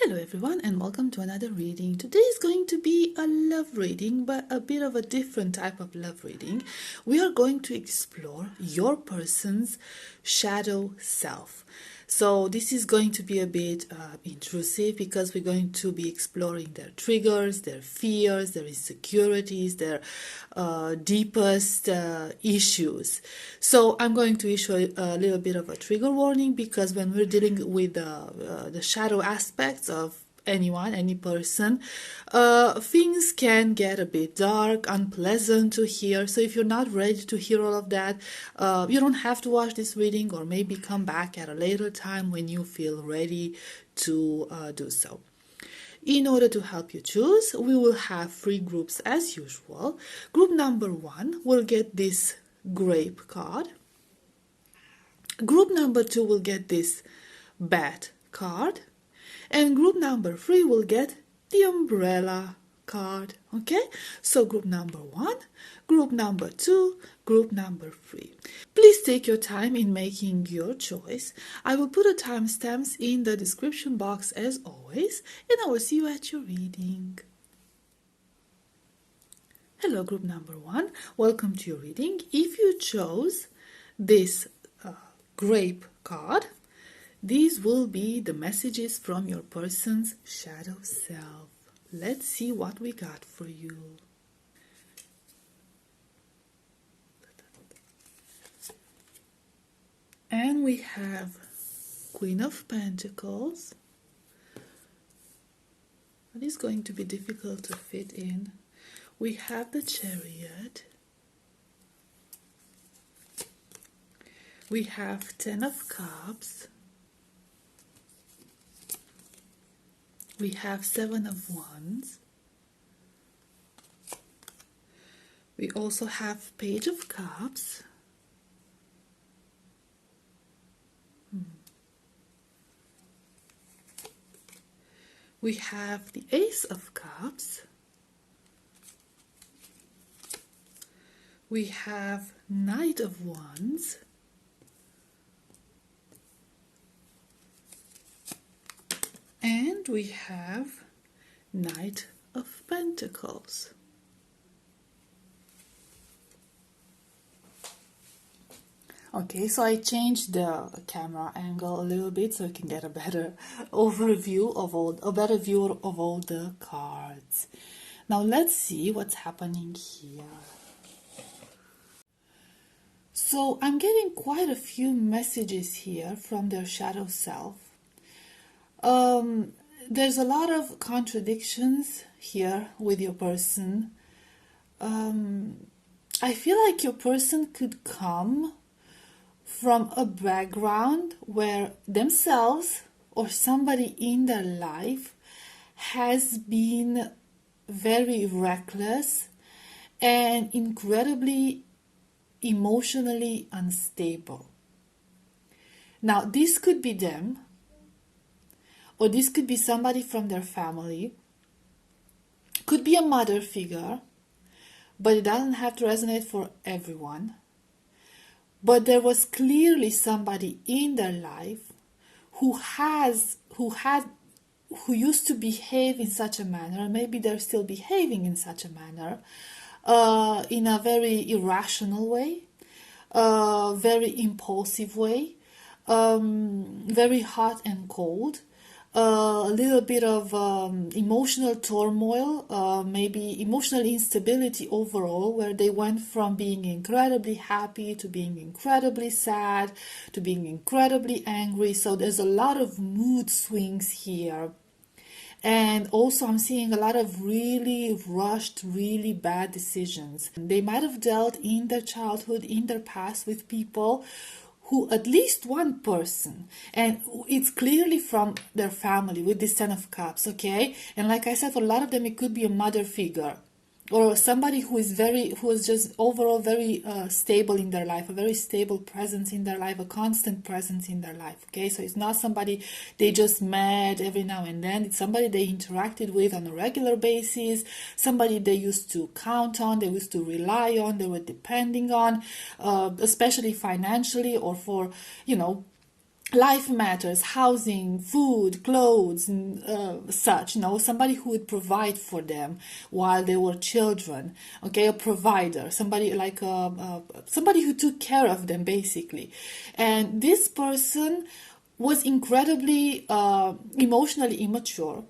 Hello everyone and welcome to another reading. Today is going to be a love reading, but a bit of a different type of love reading. We are going to explore your person's shadow self. So this is going to be a bit intrusive because we're going to be exploring their triggers, their fears, their insecurities, their deepest issues. So I'm going to issue a little bit of a trigger warning because when we're dealing with the shadow aspects of anyone, any person, things can get a bit dark, unpleasant to hear. So if you're not ready to hear all of that, you don't have to watch this reading, or maybe come back at a later time when you feel ready to do so. In order to help you choose, we will have 3 groups as usual. Group number 1 will get this grape card. Group number 2 will get this bat card. And group number 3 will get the umbrella card. Okay? So group number 1, group number 2, group number 3. Please take your time in making your choice. I will put the timestamps in the description box as always, and I will see you at your reading. Hello group number 1, welcome to your reading. If you chose this grape card, these will be the messages from your person's shadow self. Let's see what we got for you. And we have Queen of Pentacles. It is going to be difficult to fit in. We have the Chariot. We have 10 of Cups. We have 7 of Wands. We also have Page of Cups. We have the Ace of Cups. We have Knight of Wands. And we have Knight of Pentacles. Okay, so I changed the camera angle a little bit so you can get a better overview of a better view of all the cards. Now let's see what's happening here. So I'm getting quite a few messages here from their shadow self. There's a lot of contradictions here with your person. I feel like your person could come from a background where themselves or somebody in their life has been very reckless and incredibly emotionally unstable. Now, this could be them, or this could be somebody from their family, could be a mother figure, but it doesn't have to resonate for everyone. But there was clearly somebody in their life who used to behave in such a manner, maybe they're still behaving in such a manner, in a very irrational way, very impulsive way, very hot and cold, a little bit of emotional turmoil, maybe emotional instability overall, where they went from being incredibly happy to being incredibly sad to being incredibly angry. So there's a lot of mood swings here. And also I'm seeing a lot of really rushed, really bad decisions. They might have dealt in their childhood, in their past, with people who, at least one person, and it's clearly from their family with this 10 of Cups, okay? And like I said, for a lot of them it could be a mother figure, or somebody who is just overall very stable in their life, a very stable presence in their life, a constant presence in their life, okay? So it's not somebody they just met every now and then. It's somebody they interacted with on a regular basis, somebody they used to count on, they used to rely on, they were depending on, especially financially, or for, life matters, housing, food, clothes, and such, somebody who would provide for them while they were children, okay, a provider, somebody like somebody who took care of them, basically. And this person was incredibly emotionally immature,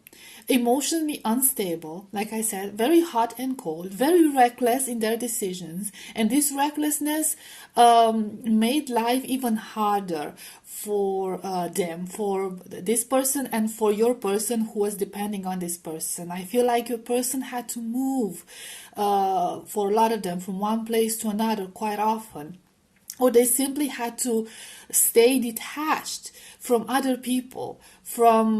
emotionally unstable, like I said, very hot and cold, very reckless in their decisions. And this recklessness made life even harder for them, for this person, and for your person who was depending on this person. I feel like your person had to move for a lot of them from one place to another quite often, or they simply had to stay detached from other people, from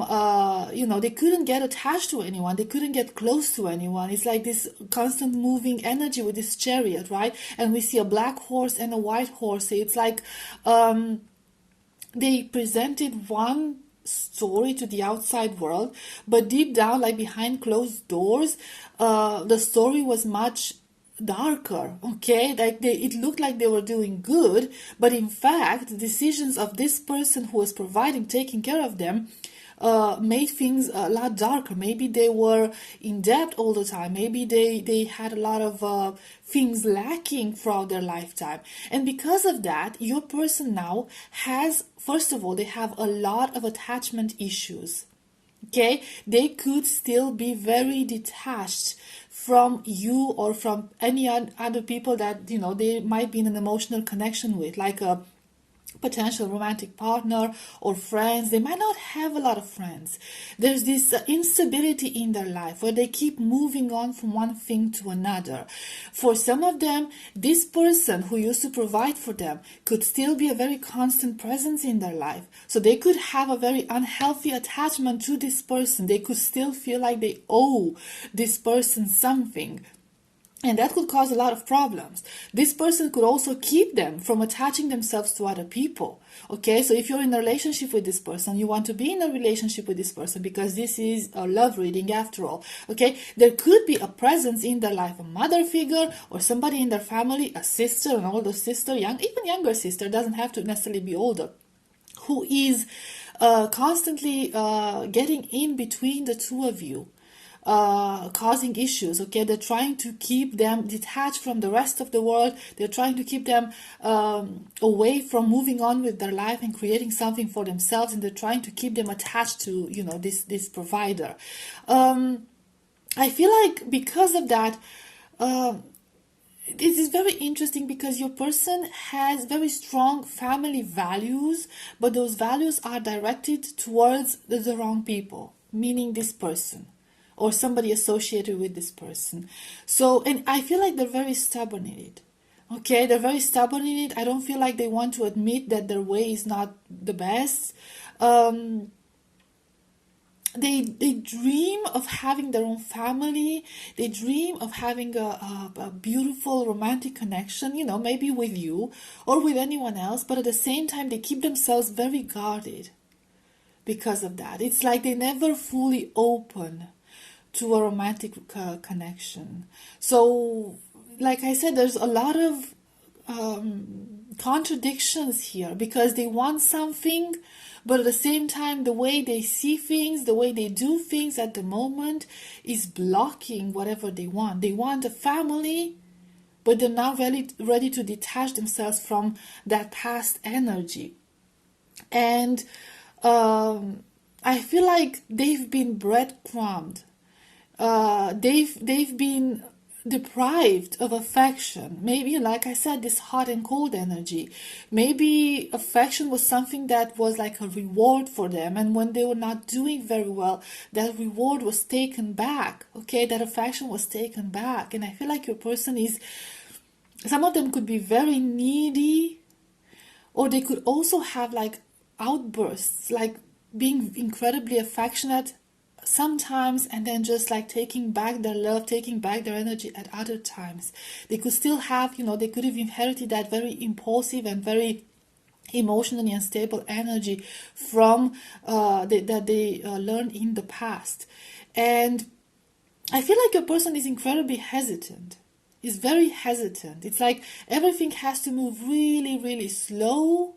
they couldn't get attached to anyone, they couldn't get close to anyone. It's like this constant moving energy with this chariot, right? And we see a black horse and a white horse. It's like they presented one story to the outside world, but deep down, like behind closed doors, the story was much darker. Okay, like it looked like they were doing good, but in fact the decisions of this person who was providing, taking care of them, made things a lot darker. Maybe they were in debt all the time, maybe they had a lot of things lacking throughout their lifetime. And because of that, your person now has, first of all, they have a lot of attachment issues. Okay, they could still be very detached from you or from any other people that they might be in an emotional connection with, like a potential romantic partner or friends. They might not have a lot of friends. There's this instability in their life where they keep moving on from one thing to another. For some of them, this person who used to provide for them could still be a very constant presence in their life. So they could have a very unhealthy attachment to this person. They could still feel like they owe this person something. And that could cause a lot of problems. This person could also keep them from attaching themselves to other people. Okay, so if you're in a relationship with this person, you want to be in a relationship with this person because this is a love reading after all. Okay, there could be a presence in their life, a mother figure or somebody in their family, a sister, an older sister, even younger sister, doesn't have to necessarily be older, who is constantly getting in between the two of you. Causing issues. Okay, they're trying to keep them detached from the rest of the world. They're trying to keep them away from moving on with their life and creating something for themselves, and they're trying to keep them attached to this provider. I feel like because of that, this is very interesting because your person has very strong family values, but those values are directed towards the wrong people, meaning this person or somebody associated with this person. So, and I feel like they're very stubborn in it. Okay, they're very stubborn in it. I don't feel like they want to admit that their way is not the best. They dream of having their own family. They dream of having a beautiful romantic connection, maybe with you or with anyone else. But at the same time, they keep themselves very guarded because of that. It's like they never fully open to a romantic connection. So, like I said, there's a lot of contradictions here because they want something, but at the same time, the way they see things, the way they do things at the moment is blocking whatever they want. They want a family, but they're not ready to detach themselves from that past energy. And I feel like they've been breadcrumbed. They've been deprived of affection. Maybe, like I said, this hot and cold energy. Maybe affection was something that was like a reward for them, and when they were not doing very well, that reward was taken back. Okay, that affection was taken back. And I feel like your person is, some of them could be very needy, or they could also have like outbursts, like being incredibly affectionate sometimes and then just like taking back their love, taking back their energy at other times. They could still have, they could have inherited that very impulsive and very emotionally unstable energy from that they learned in the past. And I feel like your person is incredibly hesitant. Is very hesitant. It's like everything has to move really, really slow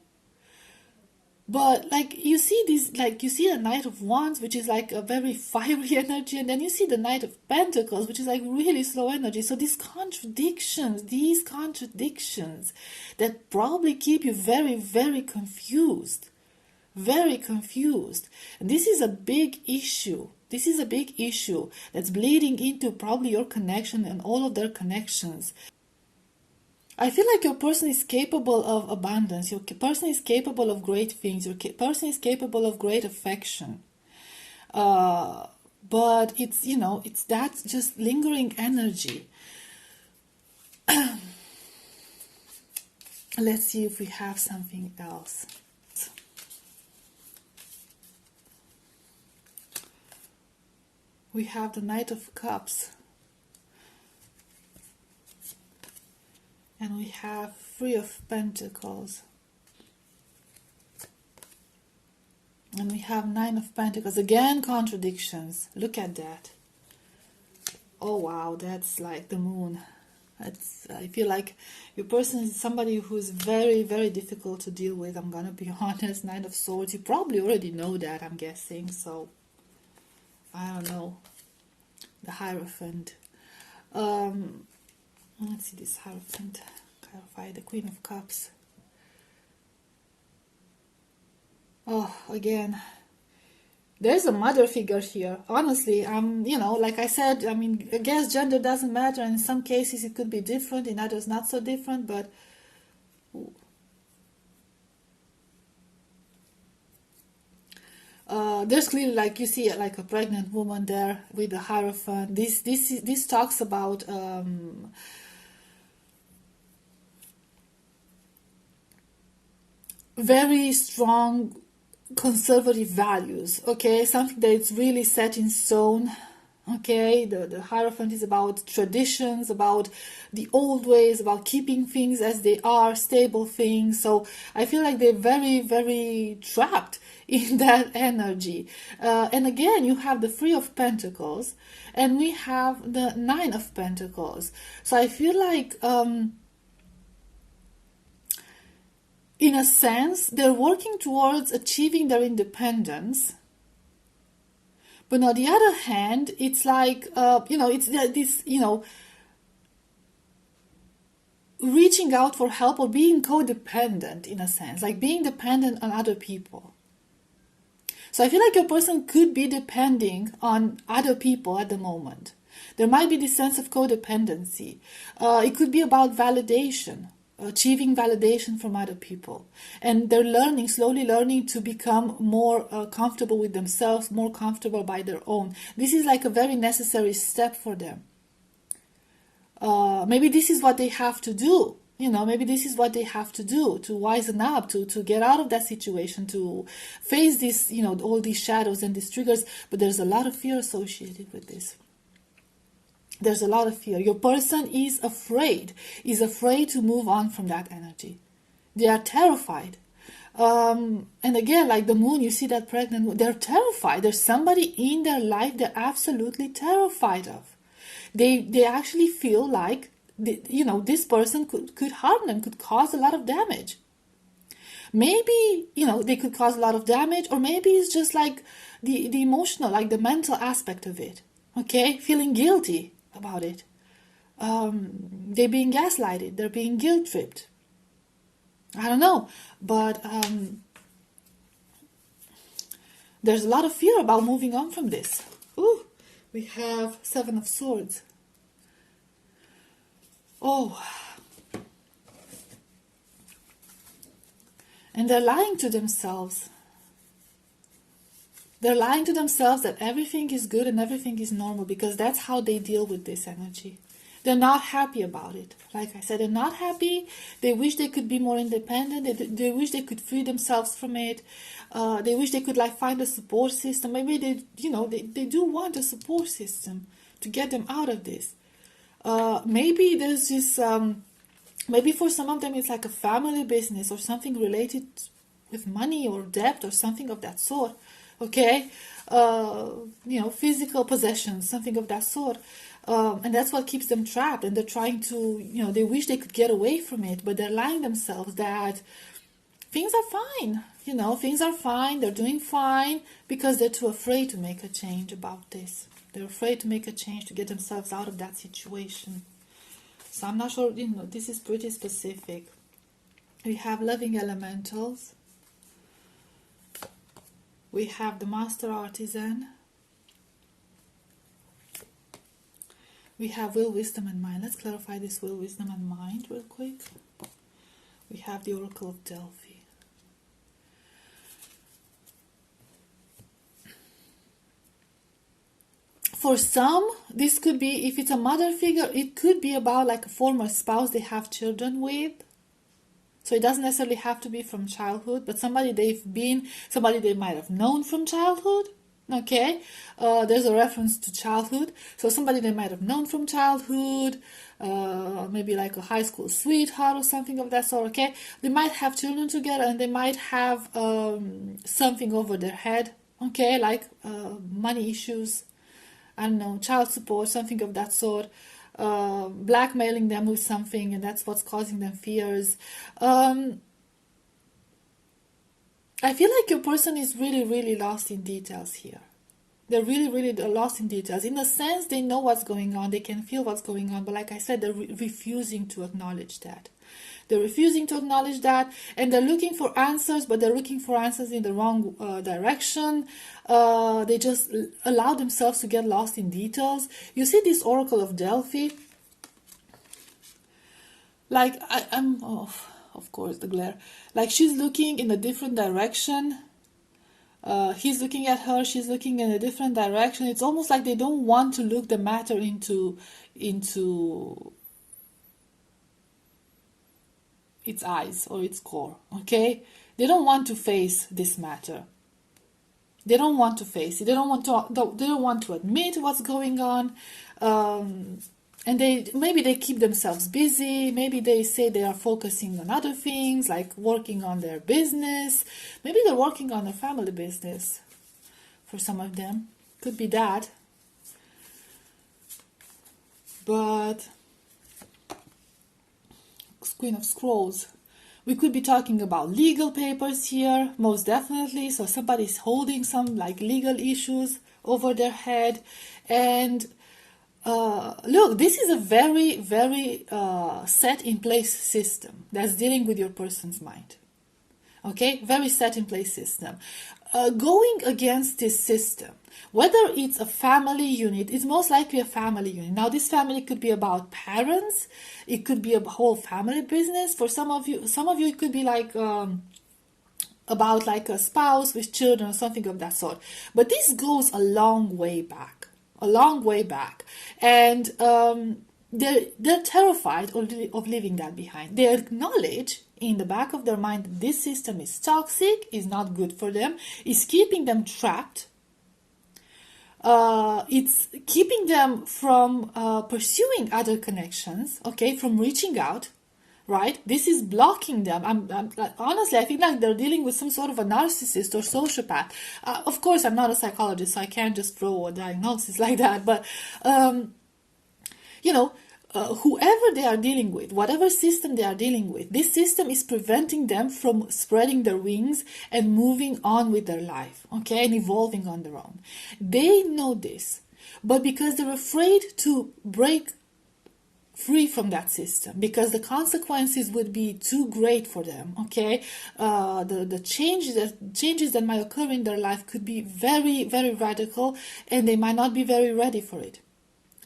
But like you see this, like you see the Knight of Wands, which is like a very fiery energy, and then you see the Knight of Pentacles, which is like really slow energy. So these contradictions that probably keep you very, very confused. Very confused. And this is a big issue. This is a big issue that's bleeding into probably your connection and all of their connections. I feel like your person is capable of abundance. Your person is capable of great things. Your person is capable of great affection. But it's, you know, it's that just lingering energy. Let's see if we have something else. We have the Knight of Cups. And we have Three of Pentacles. And we have Nine of Pentacles. Again, contradictions. Look at that. Oh, wow. That's like the moon. I feel like your person is somebody who's very, very difficult to deal with. I'm going to be honest. Nine of Swords. You probably already know that, I'm guessing. So, I don't know. The Hierophant. Let's see this Hierophant. Clarify the Queen of Cups. Oh, again. There's a mother figure here. Honestly, you know, like I said, I mean, I guess gender doesn't matter. And in some cases it could be different, in others not so different, but there's clearly, like, you see like a pregnant woman there with the Hierophant. This talks about very strong conservative values, okay, something that is really set in stone. Okay, the Hierophant is about traditions, about the old ways, about keeping things as they are, stable things. So I feel like they're very, very trapped in that energy. And again, you have the Three of Pentacles, and we have the Nine of Pentacles. So I feel like, in a sense, they're working towards achieving their independence. But on the other hand, it's like, you know, it's this, you know, reaching out for help or being codependent in a sense, like being dependent on other people. So I feel like your person could be depending on other people at the moment. There might be this sense of codependency. It could be about validation. Achieving validation from other people, and they're slowly learning to become more comfortable with themselves, more comfortable by their own. This is like a very necessary step for them. Maybe this is what they have to do, you know, maybe this is what they have to do to wisen up, to get out of that situation, to face this, you know, all these shadows and these triggers. But there's a lot of fear associated with this. There's a lot of fear. Your person is afraid to move on from that energy. They are terrified. And again, like the moon, you see that pregnant, they're terrified. There's somebody in their life they're absolutely terrified of. They actually feel like, you know, this person could harm them, could cause a lot of damage. Maybe, you know, they could cause a lot of damage, or maybe it's just like the emotional, like the mental aspect of it. Okay, feeling guilty about it. They're being gaslighted, they're being guilt tripped. I don't know, but there's a lot of fear about moving on from this. Ooh, we have Seven of Swords. Oh, and they're lying to themselves. They're lying to themselves that everything is good and everything is normal, because that's how they deal with this energy. They're not happy about it. Like I said, they're not happy. They wish they could be more independent. They wish they could free themselves from it. They wish they could like find a support system. Maybe they do want a support system to get them out of this. Maybe there's this, maybe for some of them it's like a family business or something related with money or debt or something of that sort. Okay, you know, physical possessions, something of that sort. And that's what keeps them trapped, and they're trying to, you know, they wish they could get away from it, but they're lying themselves that things are fine. You know, things are fine. They're doing fine because they're too afraid to make a change about this. They're afraid to make a change to get themselves out of that situation. So I'm not sure, you know, this is pretty specific. We have loving elementals. We have the master artisan. We have will, wisdom, and mind. Let's clarify this will, wisdom, and mind real quick. We have the Oracle of Delphi. For some, this could be, if it's a mother figure, it could be about like a former spouse they have children with. So it doesn't necessarily have to be from childhood, but somebody they might have known from childhood. Okay, there's a reference to childhood. So somebody they might have known from childhood, maybe like a high school sweetheart or something of that sort. Okay, they might have children together and they might have something over their head. Okay, like money issues. I don't know, child support, something of that sort, blackmailing them with something, and that's what's causing them fears. I feel like your person is really, really lost in details here. They're really, really lost in details. In a sense, they know what's going on, they can feel what's going on, but like I said, they're refusing to acknowledge that. They're refusing to acknowledge that, and they're looking for answers, but they're looking for answers in the wrong direction. They just allow themselves to get lost in details. You see this Oracle of Delphi? Like, of course, the glare. Like, she's looking in a different direction. He's looking at her, she's looking in a different direction. It's almost like they don't want to look the matter into its eyes or its core, okay? They don't want to face this matter. They don't want to face it. They don't want to admit what's going on. And maybe they keep themselves busy. Maybe they say they are focusing on other things, like working on their business. Maybe they're working on a family business for some of them. Could be that. But Queen of Scrolls. We could be talking about legal papers here, most definitely. So somebody's holding some like legal issues over their head. And look, this is a very, very set in place system that's dealing with your person's mind. Okay, very set in place system. Going against this system, whether it's a family unit, it's most likely a family unit. Now, this family could be about parents. It could be a whole family business. For some of you, it could be like about like a spouse with children or something of that sort. But this goes a long way back, and they're terrified of leaving that behind. They acknowledge in the back of their mind that this system is toxic, is not good for them, is keeping them trapped. It's keeping them from pursuing other connections, okay, from reaching out, right? This is blocking them. Honestly, I feel like they're dealing with some sort of a narcissist or sociopath. Of course, I'm not a psychologist, so I can't just throw a diagnosis like that, but, whoever they are dealing with, whatever system they are dealing with, this system is preventing them from spreading their wings and moving on with their life, okay, and evolving on their own. They know this, but because they're afraid to break free from that system, because the consequences would be too great for them, okay, the changes that might occur in their life could be very, very radical, and they might not be very ready for it.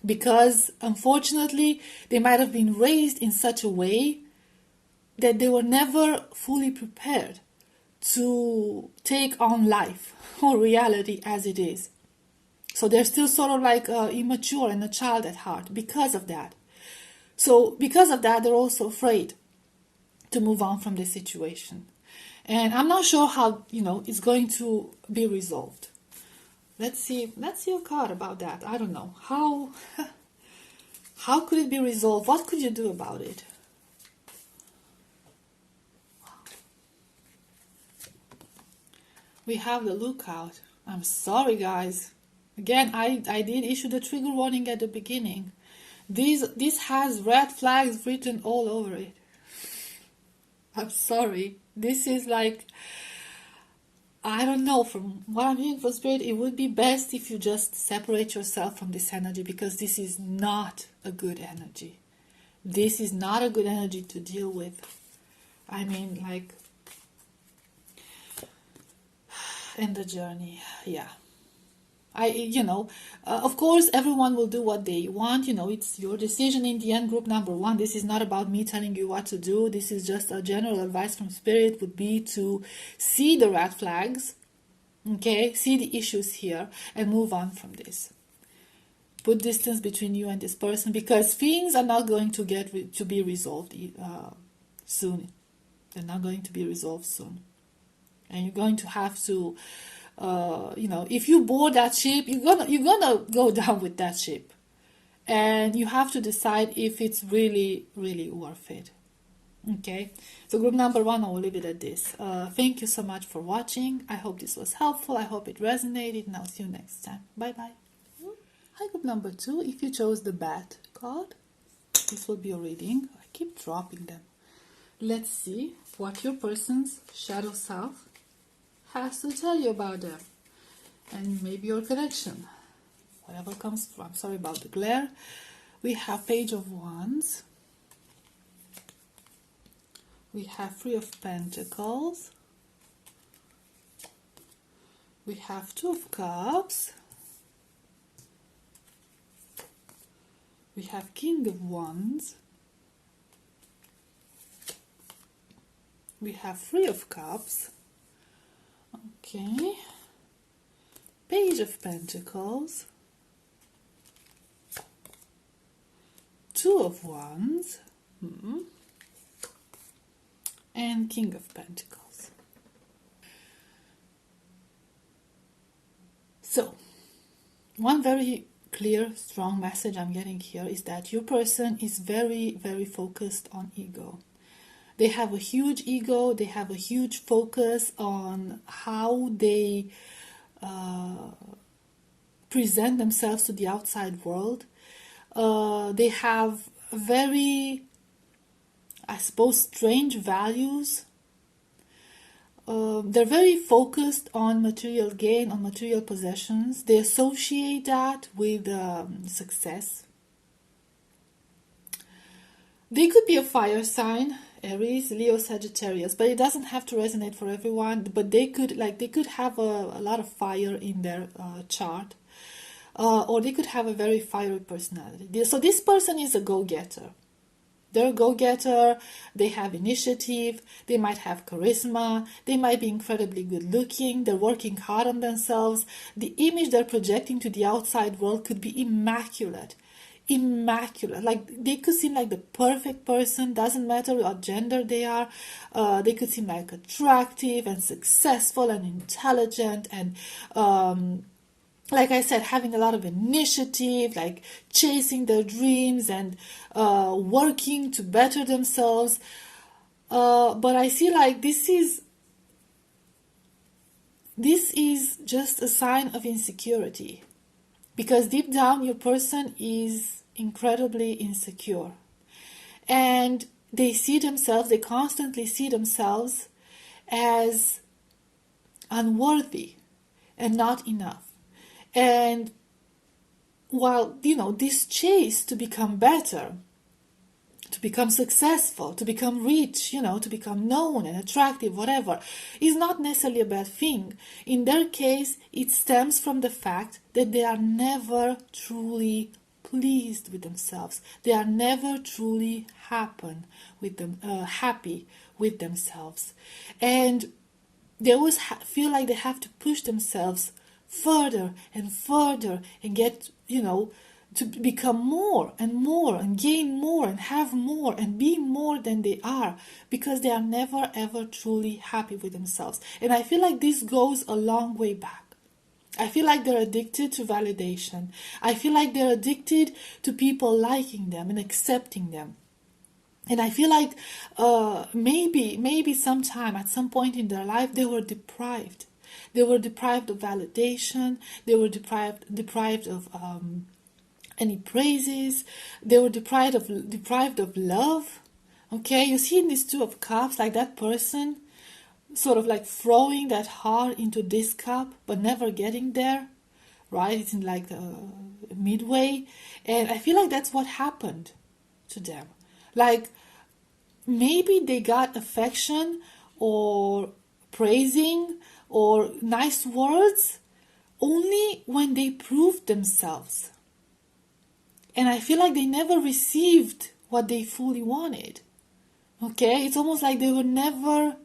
Because, unfortunately, they might have been raised in such a way that they were never fully prepared to take on life or reality as it is. So they're still sort of like immature and a child at heart because of that. So because of that, they're also afraid to move on from this situation. And I'm not sure how, it's going to be resolved. Let's see a card about that. I don't know. How could it be resolved? What could you do about it? We have the Lookout. I'm sorry, guys. Again, I did issue the trigger warning at the beginning. This has red flags written all over it. I'm sorry. This is like, I don't know, from what I'm hearing from Spirit, it would be best if you just separate yourself from this energy, because this is not a good energy. This is not a good energy to deal with. I mean, like, in the journey, yeah. Of course, everyone will do what they want. It's your decision in the end. Group number 1, this is not about me telling you what to do. This is just a general advice from Spirit, would be to see the red flags, okay? See the issues here and move on from this. Put distance between you and this person, because things are not going to be resolved soon. They're not going to be resolved soon. And you're going to have to... if you board that ship, you're gonna go down with that ship, and you have to decide if it's really, really worth it. Okay, so group number 1, I will leave it at this. Thank you so much for watching. I hope this was helpful. I hope it resonated, and I'll see you next time. Bye bye. Hi, group number 2. If you chose the Bat card, this will be a reading. I keep dropping them. Let's see what your person's shadow self has to tell you about them, and maybe your connection, whatever comes from. I'm sorry about the glare. We have Page of Wands, we have Three of Pentacles, we have Two of Cups, we have King of Wands, we have Three of Cups, okay, Page of Pentacles, Two of Wands, and King of Pentacles. So, one very clear, strong message I'm getting here is that your person is very, very focused on ego. They have a huge ego, they have a huge focus on how they present themselves to the outside world. They have very, I suppose, strange values. They're very focused on material gain, on material possessions. They associate that with success. They could be a fire sign, Aries, Leo, Sagittarius, but it doesn't have to resonate for everyone. But they could have a lot of fire in their chart, or they could have a very fiery personality. So this person is a go-getter. They're a go-getter, they have initiative, they might have charisma, they might be incredibly good looking, they're working hard on themselves. The image they're projecting to the outside world could be immaculate. Like they could seem like the perfect person, doesn't matter what gender they are. They could seem like attractive and successful and intelligent and like I said, having a lot of initiative, like chasing their dreams and working to better themselves. But I see like this is just a sign of insecurity, because deep down your person is incredibly insecure, and they constantly see themselves as unworthy and not enough. And while, this chase to become better, to become successful, to become rich, to become known and attractive, whatever, is not necessarily a bad thing. In their case, it stems from the fact that they are never truly pleased with themselves. They are never truly happy with themselves. And they always feel like they have to push themselves further and further and get, to become more and gain more and have more and be more than they are, because they are never ever truly happy with themselves. And I feel like this goes a long way back. I feel like they're addicted to validation. I feel like they're addicted to people liking them and accepting them. And I feel like maybe sometime at some point in their life they were deprived. They were deprived of validation. They were deprived of any praises. They were deprived of love. Okay, you see in these Two of Cups, like that person sort of like throwing that heart into this cup but never getting there, right? It's in like midway. And I feel like that's what happened to them. Like maybe they got affection or praising or nice words only when they proved themselves. And I feel like they never received what they fully wanted. Okay? It's almost like they were never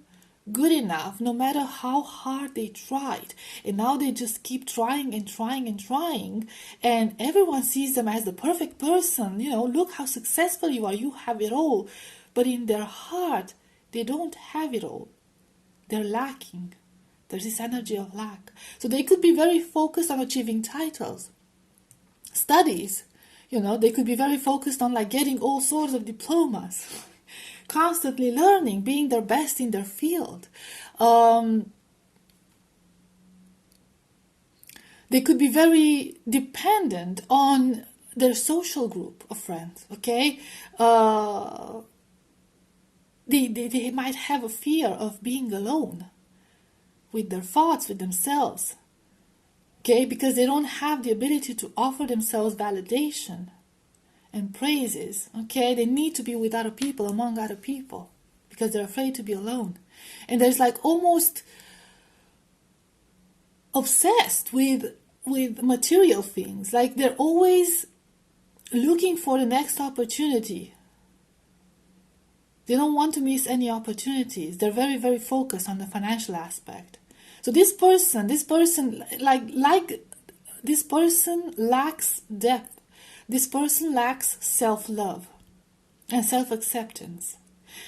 good enough, no matter how hard they tried. And now they just keep trying and trying and trying. And everyone sees them as the perfect person. You know, look how successful you are. You have it all. But in their heart, they don't have it all. They're lacking. There's this energy of lack. So they could be very focused on achieving titles, studies. You know, they could be very focused on like getting all sorts of diplomas, constantly learning, being their best in their field. They could be very dependent on their social group of friends, okay? They might have a fear of being alone with their thoughts, with themselves, okay? Because they don't have the ability to offer themselves validation and praises, okay? They need to be with other people, among other people, because they're afraid to be alone. And there's like almost obsessed with material things. Like they're always looking for the next opportunity. They don't want to miss any opportunities. They're very, very focused on the financial aspect. So this person lacks depth. This person lacks self-love and self-acceptance.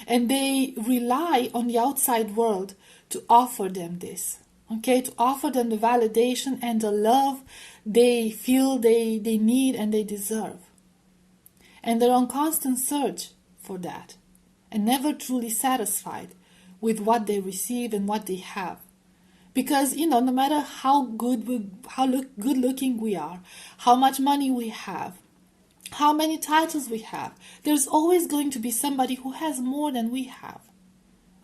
And they rely on the outside world to offer them this. Okay, to offer them the validation and the love they feel they need and they deserve. And they're on constant search for that and never truly satisfied with what they receive and what they have. Because, you know, no matter how good looking we are, how much money we have, how many titles we have, there's always going to be somebody who has more than we have.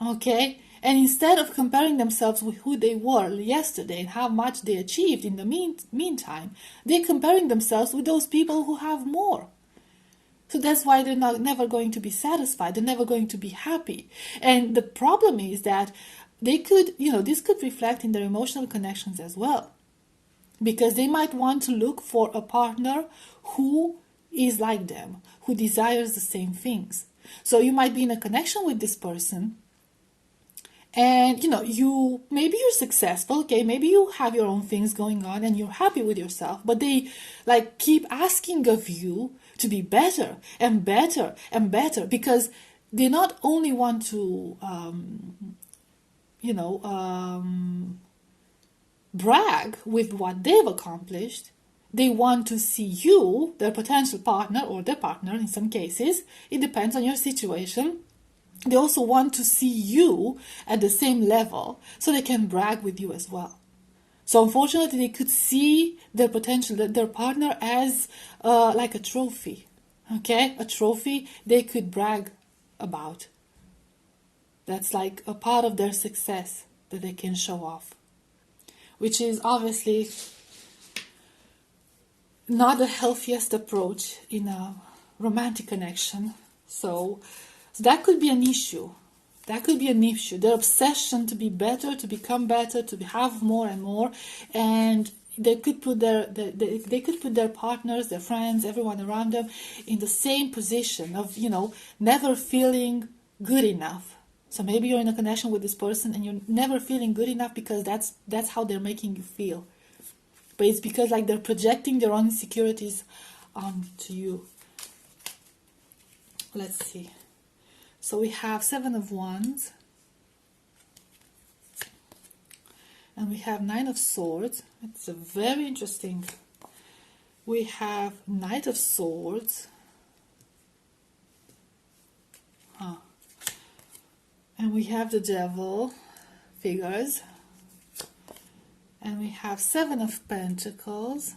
Okay? And instead of comparing themselves with who they were yesterday and how much they achieved in the meantime, they're comparing themselves with those people who have more. So that's why they're never going to be satisfied. They're never going to be happy. And the problem is that they could, you know, this could reflect in their emotional connections as well. Because they might want to look for a partner who is like them, who desires the same things. So you might be in a connection with this person and, you know, maybe you're successful, okay, maybe you have your own things going on and you're happy with yourself, but they like keep asking of you to be better and better and better because they not only want to, brag with what they've accomplished. They want to see you, their potential partner or their partner in some cases, it depends on your situation. They also want to see you at the same level so they can brag with you as well. So unfortunately, they could see their partner as like a trophy, okay? A trophy they could brag about. That's like a part of their success that they can show off, which is obviously not the healthiest approach in a romantic connection. So that could be an issue. That could be an issue. Their obsession to be better, to become better, to have more and more, and they could put their partners, their friends, everyone around them in the same position of, you know, never feeling good enough. So maybe you're in a connection with this person and you're never feeling good enough because that's how they're making you feel. But it's because like they're projecting their own insecurities onto you. Let's see. So we have 7 of Wands. And we have 9 of Swords. It's a very interesting. We have Knight of Swords. And we have the Devil figures. And we have 7 of Pentacles.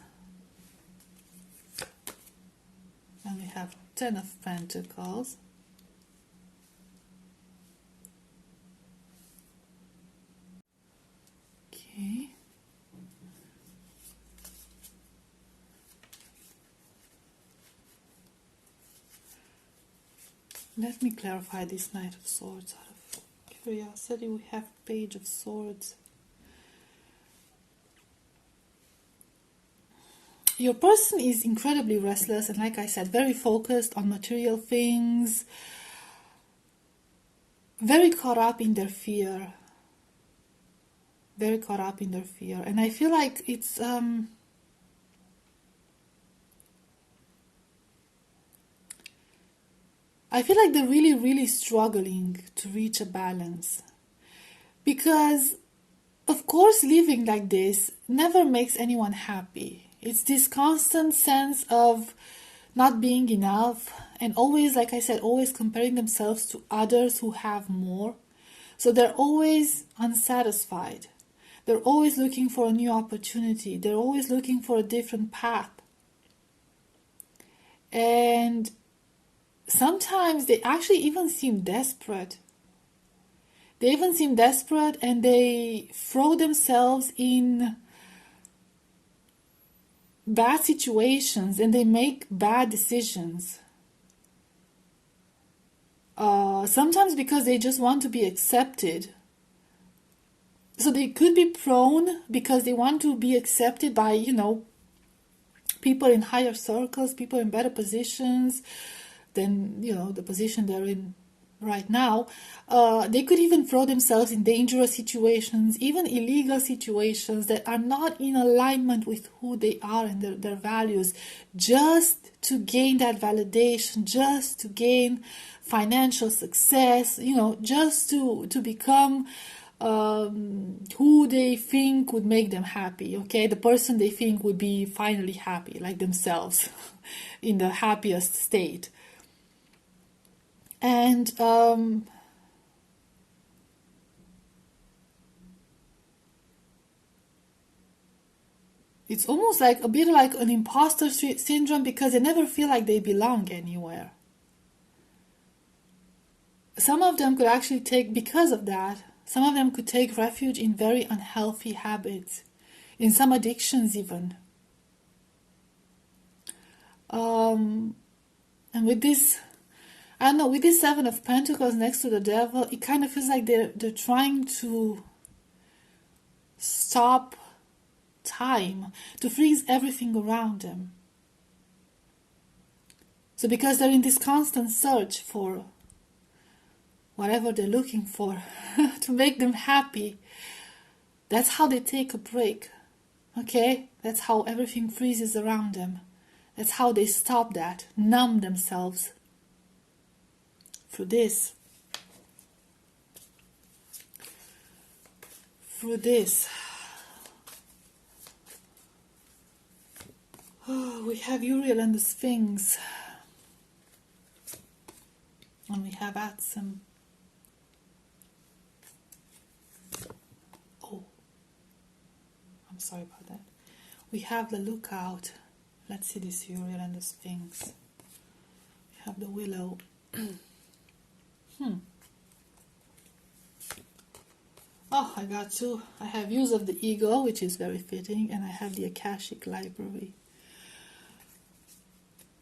And we have 10 of Pentacles. Okay. Let me clarify this Knight of Swords. Out of curiosity, we have Page of Swords. Your person is incredibly restless and, like I said, very focused on material things, very caught up in their fear. Very caught up in their fear. And I feel like it's... I feel like they're really, really struggling to reach a balance. Because, of course, living like this never makes anyone happy. It's this constant sense of not being enough and always, like I said, always comparing themselves to others who have more. So they're always unsatisfied. They're always looking for a new opportunity. They're always looking for a different path. And sometimes they actually even seem desperate. They even seem desperate and they throw themselves in bad situations and they make bad decisions. Sometimes because they just want to be accepted. So they could be prone because they want to be accepted by, people in higher circles, people in better positions than, the position they're in right now. They could even throw themselves in dangerous situations, even illegal situations that are not in alignment with who they are and their values, just to gain that validation, just to gain financial success, just to become who they think would make them happy, okay? The person they think would be finally happy, like themselves, in the happiest state. And it's almost like a bit like an imposter syndrome because they never feel like they belong anywhere. Some of them could actually because of that, some of them could take refuge in very unhealthy habits, in some addictions even. And with this, I don't know, with this Seven of Pentacles next to the Devil, it kind of feels like they're trying to stop time, to freeze everything around them. So because they're in this constant search for whatever they're looking for to make them happy, that's how they take a break, okay? That's how everything freezes around them. That's how they stop that, numb themselves through this. Through this. Oh, we have Uriel and the Sphinx. And we have Atsum. Oh, I'm sorry about that. We have the Lookout. Let's see this Uriel and the Sphinx. We have the Willow. Oh, I got two. I have Use of the Ego, which is very fitting, and I have the Akashic Library.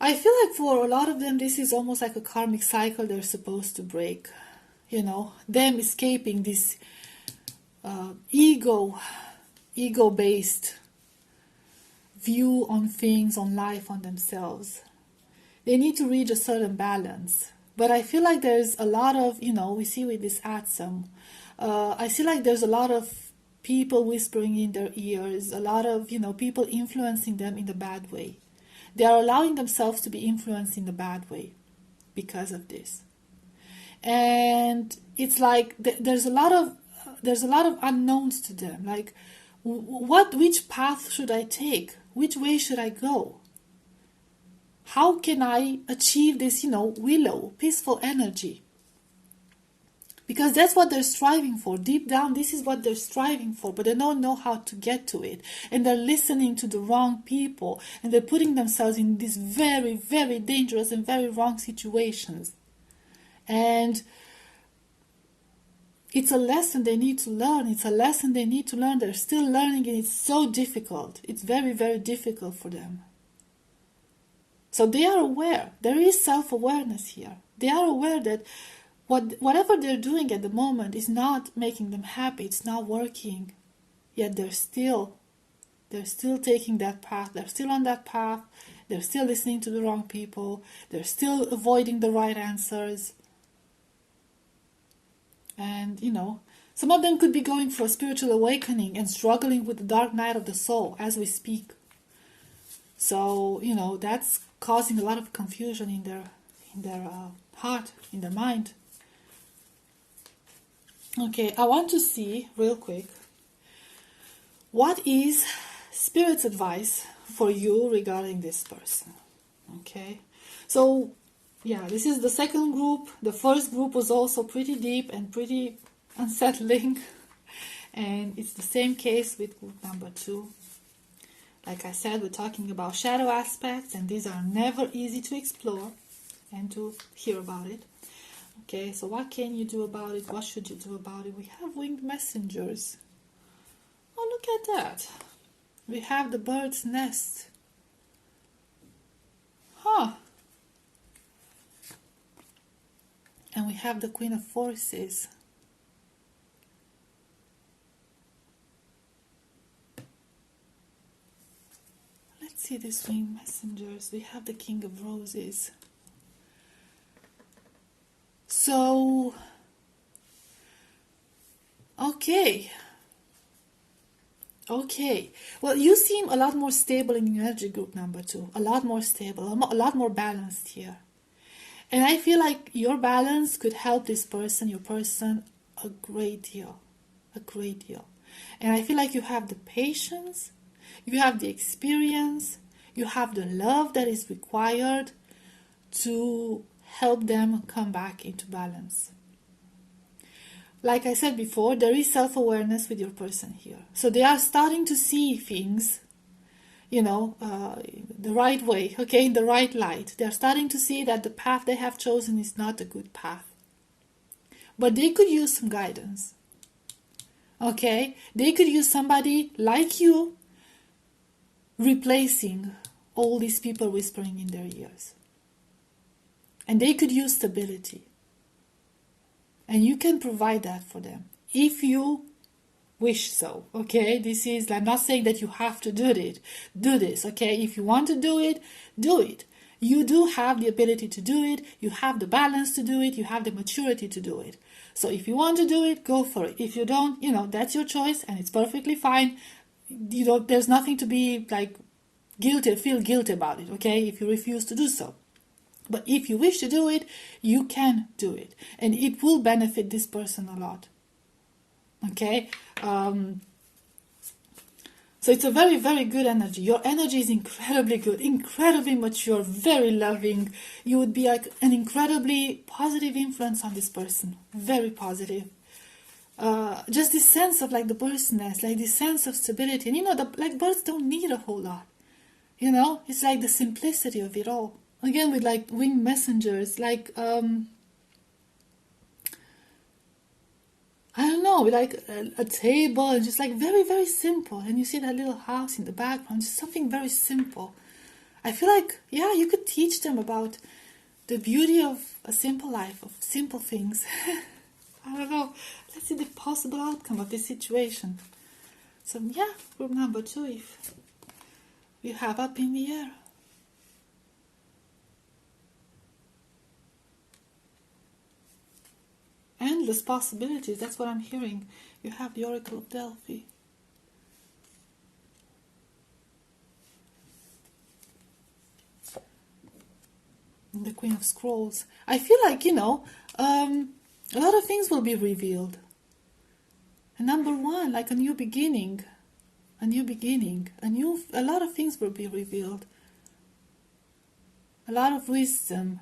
I feel like for a lot of them, this is almost like a karmic cycle they're supposed to break. Them escaping this ego-based view on things, on life, on themselves. They need to reach a certain balance. But I feel like there's a lot of, we see with this Atsum, I see like there's a lot of people whispering in their ears, a lot of, people influencing them in the bad way. They are allowing themselves to be influenced in the bad way because of this. And it's like there's a lot of unknowns to them. Like, which path should I take? Which way should I go? How can I achieve this, willow, peaceful energy? Because that's what they're striving for. Deep down, this is what they're striving for, but they don't know how to get to it. And they're listening to the wrong people. And they're putting themselves in these very, very dangerous and very wrong situations. And It's a lesson they need to learn. It's a lesson they need to learn. They're still learning, and it's so difficult. It's very, very difficult for them. So they are aware. There is self-awareness here. They are aware that whatever they're doing at the moment is not making them happy. It's not working. Yet they're still taking that path. They're still on that path. They're still listening to the wrong people. They're still avoiding the right answers. And, some of them could be going for a spiritual awakening and struggling with the dark night of the soul as we speak. So, that's causing a lot of confusion in their heart, in their mind. Okay, I want to see real quick, what is Spirit's advice for you regarding this person? Okay, so yeah, this is the second group. The first group was also pretty deep and pretty unsettling. And it's the same case with group number 2. Like I said, we're talking about shadow aspects, and these are never easy to explore and to hear about it. Okay, so what can you do about it? What should you do about it? We have winged messengers. Oh, look at that. We have the bird's nest. Huh. And we have the Queen of Forces. Let's see these winged messengers. We have the King of Roses. So, okay. Well, you seem a lot more stable in energy group number 2. A lot more stable, a lot more balanced here. And I feel like your balance could help this person, your person, a great deal. A great deal. And I feel like you have the patience, you have the experience, you have the love that is required to help them come back into balance. Like I said before, there is self-awareness with your person here. So they are starting to see things, the right way, okay, in the right light. They're starting to see that the path they have chosen is not a good path. But they could use some guidance, okay? They could use somebody like you replacing all these people whispering in their ears. And they could use stability. And you can provide that for them if you wish so, okay? This is, I'm not saying that you have to do this, okay? If you want to do it, do it. You do have the ability to do it. You have the balance to do it. You have the maturity to do it. So if you want to do it, go for it. If you don't, that's your choice, and it's perfectly fine. There's nothing to be feel guilty about it, okay? If you refuse to do so. But if you wish to do it, you can do it. And it will benefit this person a lot. Okay? So it's a very, very good energy. Your energy is incredibly good, incredibly mature, very loving. You would be like an incredibly positive influence on this person. Very positive. Just this sense of the bird's nest, this sense of stability. And birds don't need a whole lot. It's the simplicity of it all. Again, with winged messengers, I don't know, with a table, and just very, very simple. And you see that little house in the background, just something very simple. I feel you could teach them about the beauty of a simple life, of simple things. I don't know. Let's see the possible outcome of this situation. So, yeah, group number 2, if you have up in the air. Endless possibilities, that's what I'm hearing. You have the Oracle of Delphi. And the Queen of Scrolls. I feel a lot of things will be revealed. And number 1, a new beginning. A new beginning. A lot of things will be revealed. A lot of wisdom.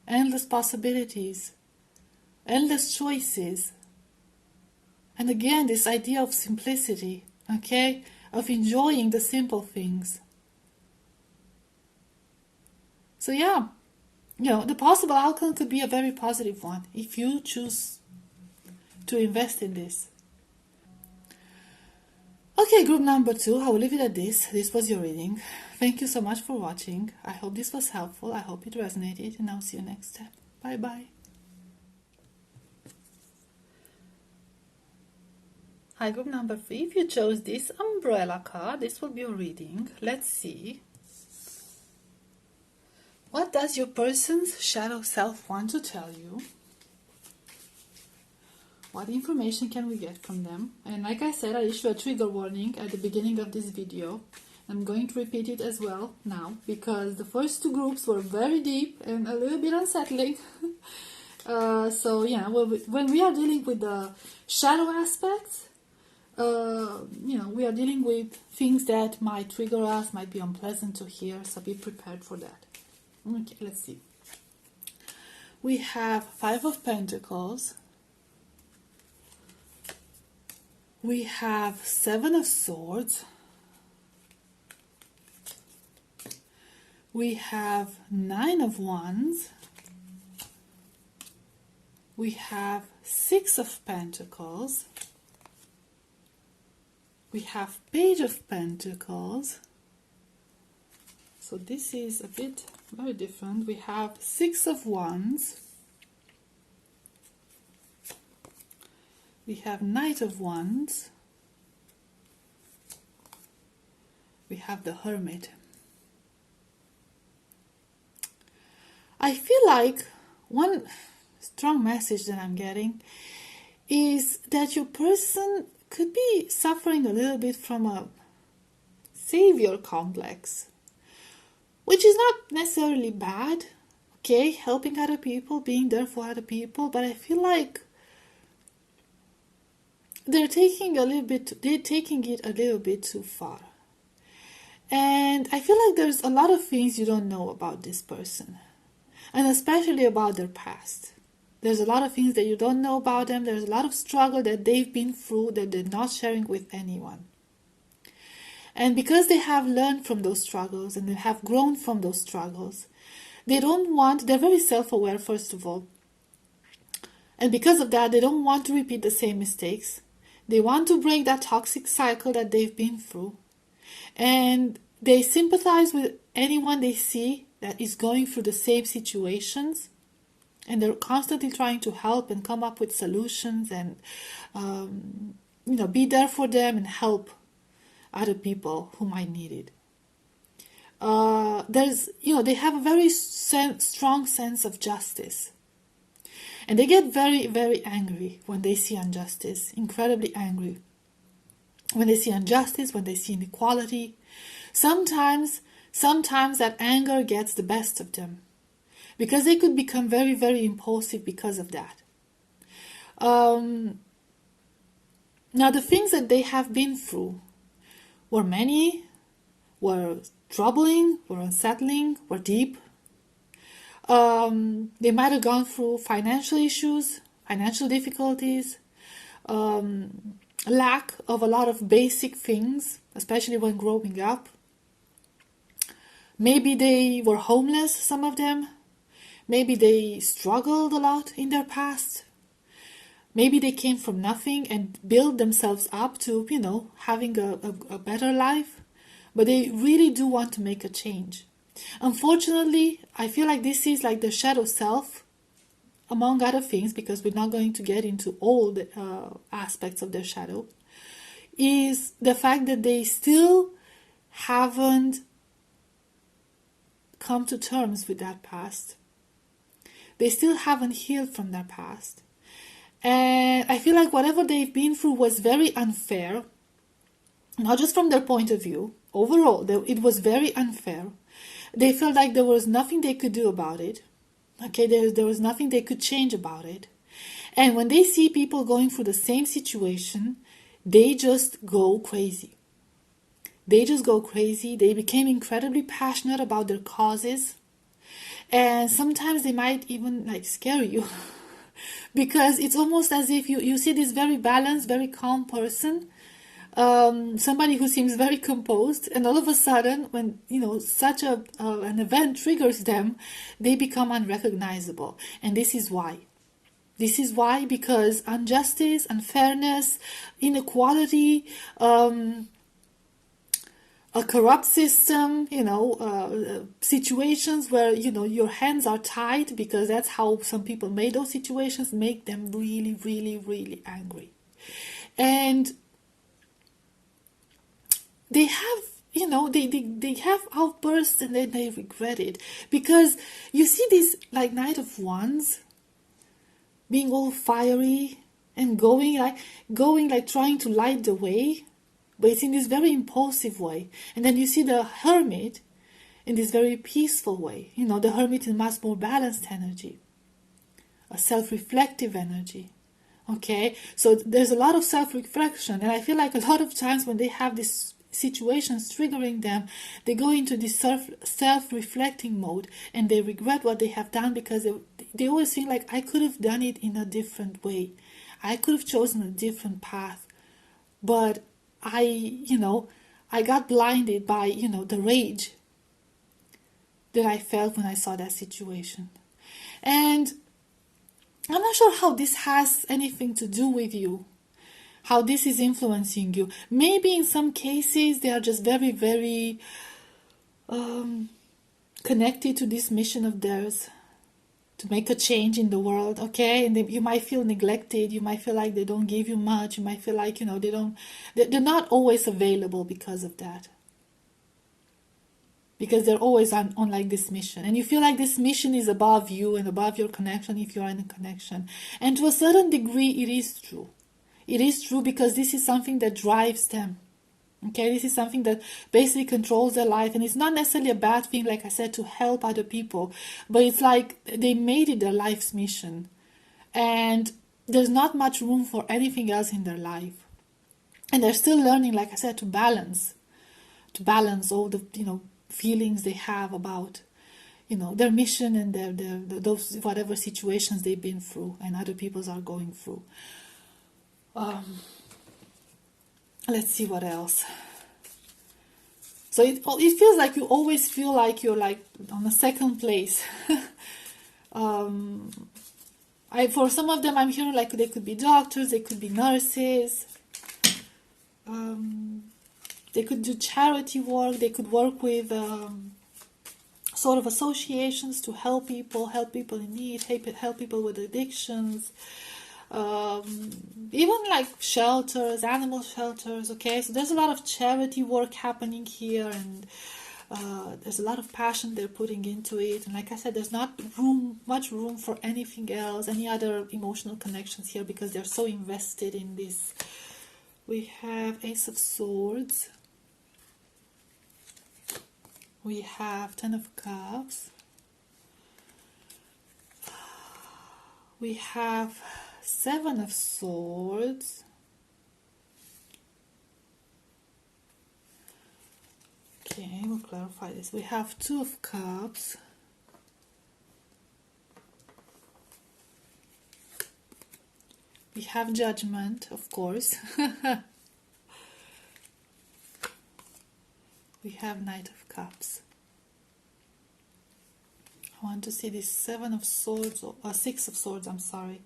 Endless possibilities. Endless choices. And again, this idea of simplicity, okay? Of enjoying the simple things. So yeah, the possible outcome could be a very positive one if you choose to invest in this. Okay, group number 2, I will leave it at this. This was your reading. Thank you so much for watching. I hope this was helpful. I hope it resonated, and I'll see you next time. Bye bye. Hi, group number 3. If you chose this umbrella card, this will be your reading. Let's see. What does your person's shadow self want to tell you? What information can we get from them? And like I said, I issued a trigger warning at the beginning of this video. I'm going to repeat it as well now, because the first 2 groups were very deep and a little bit unsettling. So yeah, when we are dealing with the shadow aspects, we are dealing with things that might trigger us, might be unpleasant to hear, so be prepared for that. Okay, let's see. We have 5 of Pentacles. We have 7 of Swords. We have 9 of Wands. We have 6 of Pentacles. We have Page of Pentacles. So this is a bit very different. We have 6 of Wands. We have Knight of Wands. We have the Hermit. I feel like one strong message that I'm getting is that your person could be suffering a little bit from a savior complex, which is not necessarily bad, okay, helping other people, being there for other people, but I feel like they're taking it a little bit too far. And I feel like there's a lot of things you don't know about this person, and especially about their past. There's a lot of things that you don't know about them. There's a lot of struggle that they've been through that they're not sharing with anyone. And because they have learned from those struggles and they have grown from those struggles, they're very self-aware, first of all. And because of that, they don't want to repeat the same mistakes. They want to break that toxic cycle that they've been through. And they sympathize with anyone they see that is going through the same situations. And they're constantly trying to help and come up with solutions and, be there for them and help other people who might need it. They have a very strong sense of justice. And they get very, very angry when they see injustice, incredibly angry. When they see injustice, when they see inequality. Sometimes that anger gets the best of them, because they could become very, very impulsive because of that. Now, the things that they have been through were many, were troubling, were unsettling, were deep. They might have gone through financial issues, financial difficulties, lack of a lot of basic things, especially when growing up. Maybe they were homeless, some of them. Maybe they struggled a lot in their past. Maybe they came from nothing and built themselves up to, having a better life. But they really do want to make a change. Unfortunately, I feel like this is like the shadow self, among other things, because we're not going to get into all the aspects of their shadow, is the fact that they still haven't come to terms with that past. They still haven't healed from their past. And I feel like whatever they've been through was very unfair, not just from their point of view. Overall, it was very unfair. They felt like there was nothing they could do about it. Okay, there was nothing they could change about it. And when they see people going through the same situation, they just go crazy. They just go crazy. They became incredibly passionate about their causes. And sometimes they might even scare you. Because it's almost as if you see this very balanced, very calm person, somebody who seems very composed, and all of a sudden, when such an event triggers them, they become unrecognizable. And this is why. This is why, because injustice, unfairness, inequality, a corrupt system, situations where, your hands are tied, because that's how some people made those situations, make them really, really, really angry. And they have, they have outbursts, and then they regret it. Because you see this, like, Knight of Wands being all fiery and going like trying to light the way, but it's in this very impulsive way. And then you see the Hermit in this very peaceful way. The Hermit is much more balanced energy, a self-reflective energy. Okay, so there's a lot of self-reflection, and I feel like a lot of times when they have these situations triggering them, they go into this self-reflecting mode, and they regret what they have done, because they always feel like, I could have done it in a different way. I could have chosen a different path, but I got blinded by, the rage that I felt when I saw that situation. And I'm not sure how this has anything to do with you, how this is influencing you. Maybe in some cases they are just very, very connected to this mission of theirs to make a change in the world, okay? And you might feel neglected, you might feel like they don't give you much, you might feel like, they're not always available because of that. Because they're always on like this mission. And you feel like this mission is above you and above your connection if you are in a connection. And to a certain degree, it is true. It is true, because this is something that drives them. Okay, this is something that basically controls their life. And it's not necessarily a bad thing, like I said, to help other people. But it's like they made it their life's mission. And there's not much room for anything else in their life. And they're still learning, like I said, to balance all the, feelings they have about, their mission and those whatever situations they've been through and other people are going through. Let's see what else. So it feels like you always feel like you're like on the second place. For some of them, I'm hearing like they could be doctors, they could be nurses. They could do charity work. They could work with sort of associations to help people in need, help people with addictions. Even like shelters, animal shelters. Okay, so there's a lot of charity work happening here, and there's a lot of passion they're putting into it. And like I said, there's not much room for anything else, any other emotional connections here, because they're so invested in this. We have Ace of Swords. We have Ten of Cups. We have Seven of Swords. Okay, we'll clarify this. We have Two of Cups. We have Judgment, of course. We have Knight of Cups. I want to see this Seven of Swords, or Six of Swords, I'm sorry.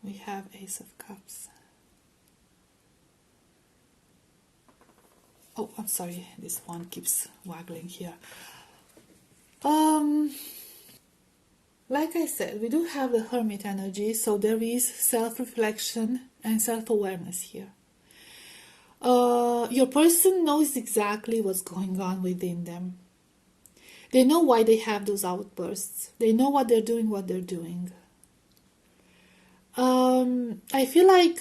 We have Ace of Cups. Oh, I'm sorry, this one keeps waggling here. Like I said, we do have the Hermit energy, so there is self-reflection and self-awareness here. Your person knows exactly what's going on within them. They know why they have those outbursts. They know what they're doing, I feel like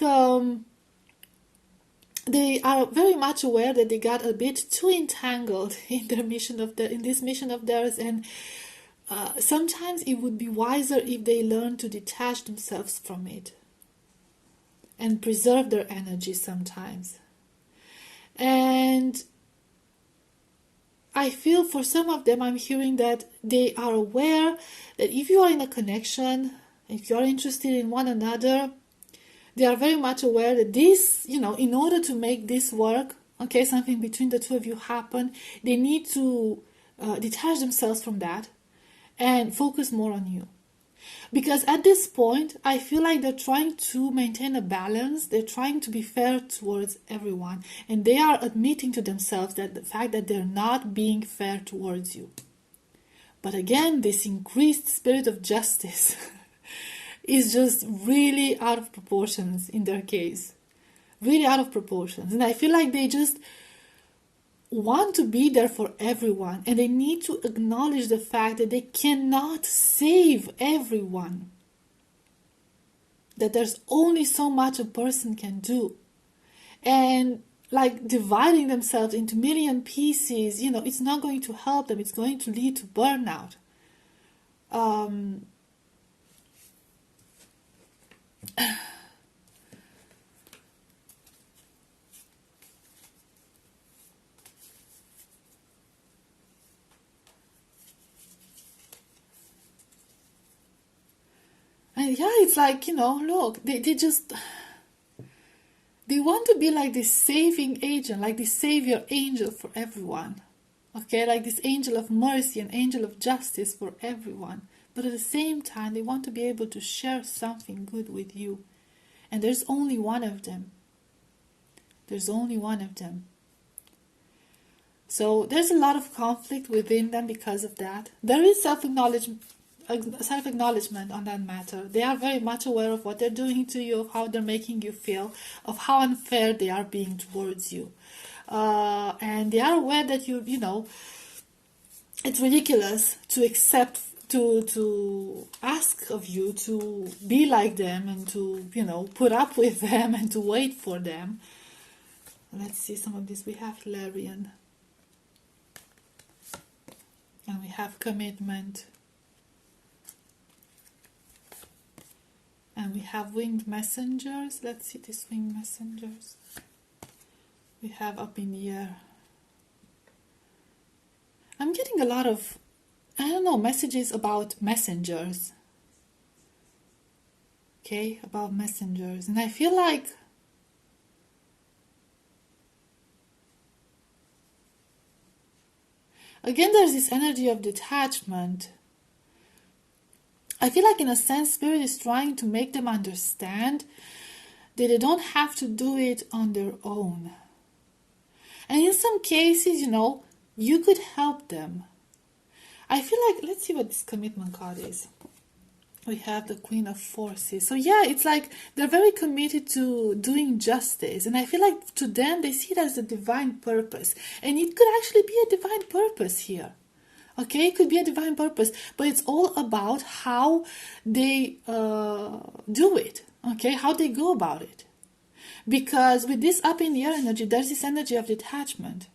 they are very much aware that they got a bit too entangled in their in this mission of theirs, and sometimes it would be wiser if they learn to detach themselves from it and preserve their energy sometimes. And I feel for some of them, I'm hearing that they are aware that if you are in a connection, if you are interested in one another, they are very much aware that this, in order to make this work, okay, something between the two of you happen, they need to detach themselves from that and focus more on you. Because at this point, I feel like they're trying to maintain a balance. They're trying to be fair towards everyone. And they are admitting to themselves that the fact that they're not being fair towards you. But again, this increased spirit of justice is just really out of proportions in their case. Really out of proportions. And I feel like they just want to be there for everyone, and they need to acknowledge the fact that they cannot save everyone. That there's only so much a person can do. And like dividing themselves into million pieces, it's not going to help them. It's going to lead to burnout. And yeah, it's like, look, they want to be like this saving agent, like this savior angel for everyone. Okay, like this angel of mercy, an angel of justice for everyone. But at the same time, they want to be able to share something good with you. And there's only one of them. There's only one of them. So there's a lot of conflict within them because of that. There is self-acknowledgement on that matter. They are very much aware of what they're doing to you, of how they're making you feel, of how unfair they are being towards you. And they are aware that it's ridiculous to accept, to ask of you to be like them and to, put up with them and to wait for them. Let's see some of this. We have Larian. And we have commitment. And we have winged messengers. Let's see these winged messengers. We have up in the air. I'm getting a lot of, messages about messengers. Okay, about messengers. And I feel like again, there's this energy of detachment. I feel like in a sense, Spirit is trying to make them understand that they don't have to do it on their own. And in some cases, you could help them. I feel like, let's see what this commitment card is. We have the Queen of Forces. So yeah, it's like they're very committed to doing justice. And I feel like to them, they see it as a divine purpose. And it could actually be a divine purpose here. Okay, it could be a divine purpose, but it's all about how they do it. Okay, how they go about it. Because with this up in the air energy, there's this energy of detachment.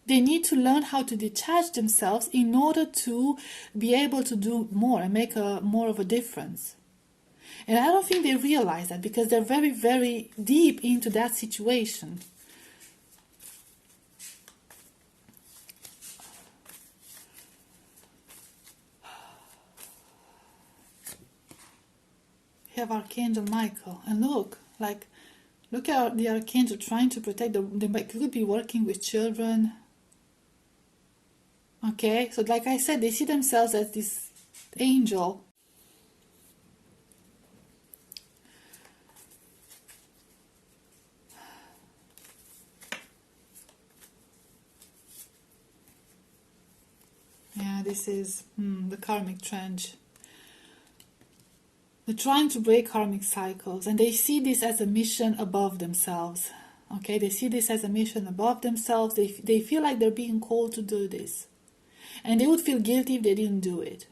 They need to learn how to detach themselves in order to be able to do more and make more of a difference. And I don't think they realize that because they're very, very deep into that situation. We have Archangel Michael, and look at the Archangel trying to protect them. They could be working with children. Okay, so like I said, they see themselves as this angel. Yeah, this is the karmic trench. They're trying to break karmic cycles, and they see this as a mission above themselves. Okay, they see this as a mission above themselves. They feel like they're being called to do this. And they would feel guilty if they didn't do it.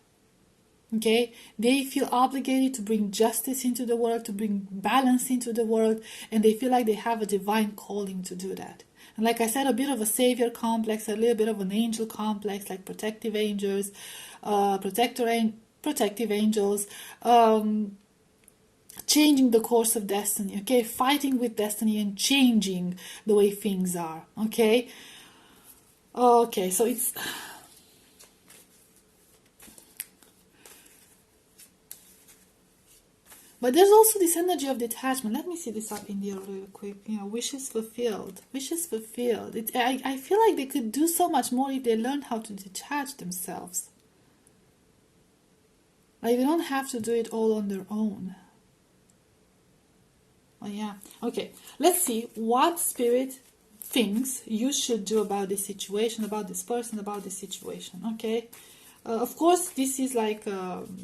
Okay, they feel obligated to bring justice into the world, to bring balance into the world, and they feel like they have a divine calling to do that. And like I said, a bit of a savior complex, a little bit of an angel complex, like protective angels, protective angels, changing the course of destiny, okay, fighting with destiny and changing the way things are, okay. Okay, so it's but there's also this energy of detachment. Let me see this up in there real quick. Wishes fulfilled. Wishes fulfilled. I feel like they could do so much more if they learn how to detach themselves. Like, they don't have to do it all on their own. Oh yeah. Okay, let's see what spirit thinks you should do about this situation, about this person, about this situation. Okay. Of course, this is like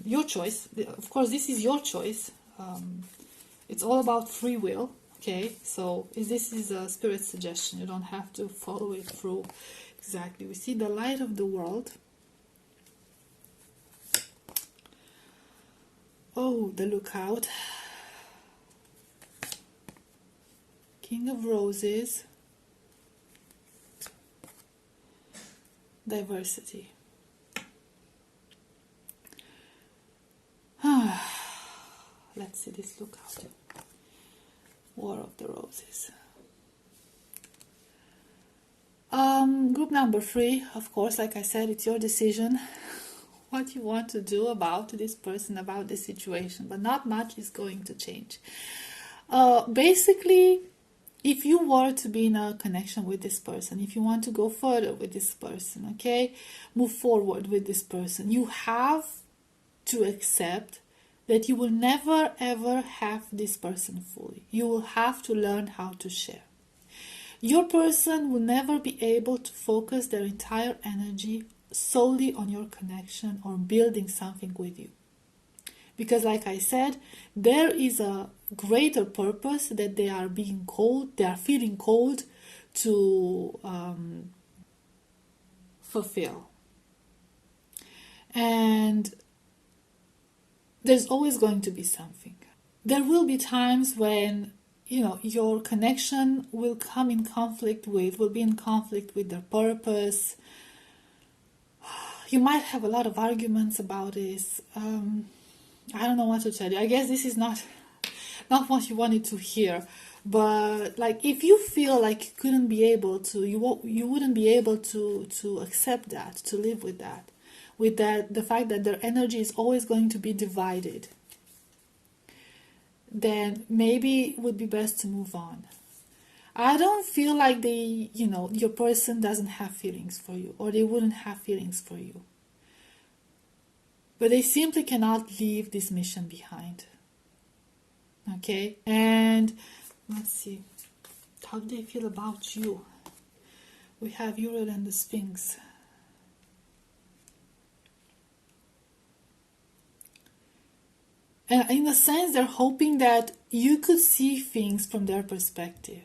your choice. Of course, this is your choice. It's all about free will. Okay, so this is a spirit suggestion. You don't have to follow it through exactly. We see the light of the world. Oh, the lookout. King of Roses. Diversity. Let's see this lookout. War of the Roses. Group number 3, of course, like I said, it's your decision what you want to do about this person, about this situation, but not much is going to change. Basically, if you were to be in a connection with this person, if you want to go further with this person, okay, move forward with this person, you have to accept that you will never ever have this person fully. You will have to learn how to share. Your person will never be able to focus their entire energy solely on your connection or building something with you. Because like I said, there is a greater purpose that they are being called, they are feeling called to fulfill. And there's always going to be something. There will be times when, you know, your connection will come in conflict with, will be in conflict with their purpose. You might have a lot of arguments about this. I don't know what to tell you. I guess this is not what you wanted to hear. But like, if you feel like you couldn't be able to, you wouldn't be able to accept that, to live with that, the fact that their energy is always going to be divided, then maybe it would be best to move on. I don't feel like your person doesn't have feelings for you, or they wouldn't have feelings for you. But they simply cannot leave this mission behind. Okay? And let's see. How do they feel about you? We have Uriel and the Sphinx. And in a sense, they're hoping that you could see things from their perspective.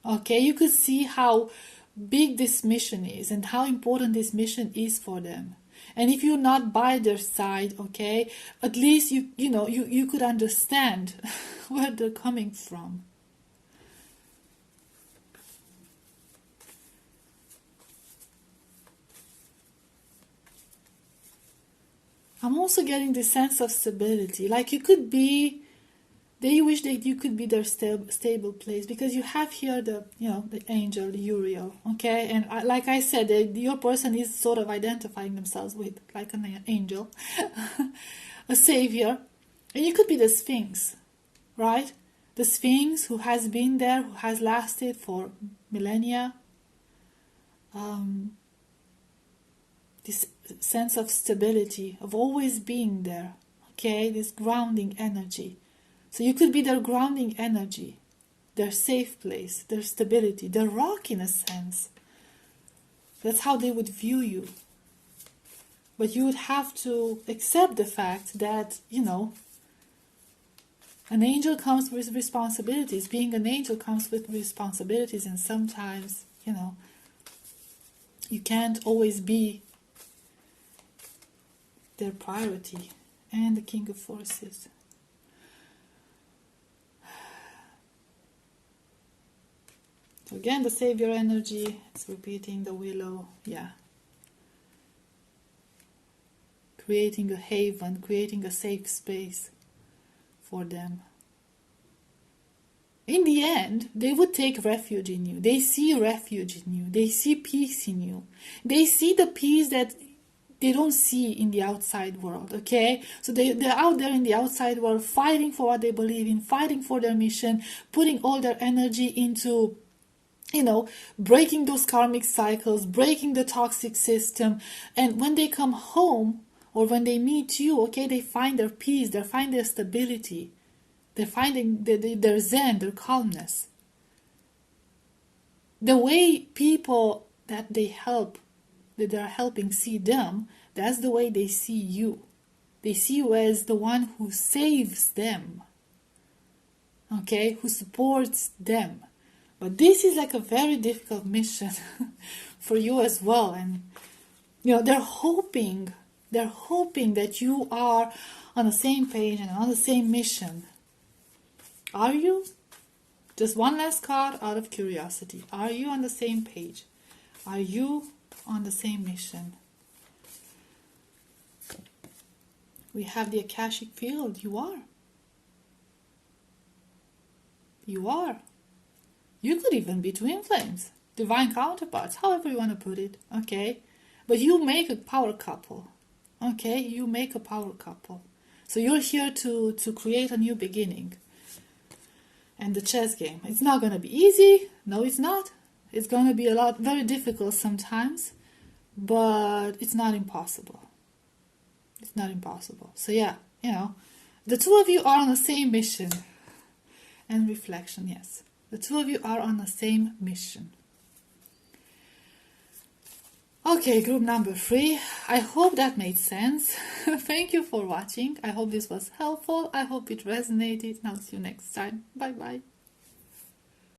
Okay? You could see how big this mission is and how important this mission is for them. And if you're not by their side, okay, at least you could understand where they're coming from. I'm also getting this sense of stability. Like they wish that you could be their stable place, because you have here the angel, the Uriel, okay? And like I said, your person is sort of identifying themselves with like an angel, a savior. And you could be the Sphinx, right? The Sphinx who has been there, who has lasted for millennia. This sense of stability, of always being there, okay? This grounding energy. So you could be their grounding energy, their safe place, their stability, their rock in a sense. That's how they would view you. But you would have to accept the fact that, an angel comes with responsibilities. Being an angel comes with responsibilities, and sometimes, you can't always be their priority. And the King of Forces. So again, the savior energy, it's repeating the willow, yeah. Creating a haven, creating a safe space for them. In the end, they would take refuge in you. They see refuge in you. They see peace in you. They see the peace that they don't see in the outside world, okay? So they're out there in the outside world fighting for what they believe in, fighting for their mission, putting all their energy into breaking those karmic cycles, breaking the toxic system. And when they come home, or when they meet you, okay, they find their peace, they find their stability, they're finding their zen, their calmness. The way people that they help, that they're helping, see them, that's the way they see you. They see you as the one who saves them, okay, who supports them. But this is like a very difficult mission for you as well. And they're hoping that you are on the same page and on the same mission. Are you? Just one last card out of curiosity. Are you on the same page? Are you on the same mission? We have the Akashic field. You are. You are. You could even be twin flames, divine counterparts, however you want to put it, okay? But you make a power couple, okay? You make a power couple. So you're here to create a new beginning. And the chess game, it's not going to be easy. No, it's not. It's going to be very difficult sometimes, but it's not impossible. It's not impossible. So yeah, the two of you are on the same mission. And reflection, yes. The two of you are on the same mission. Okay, group number 3. I hope that made sense. Thank you for watching. I hope this was helpful. I hope it resonated. Now see you next time. Bye bye.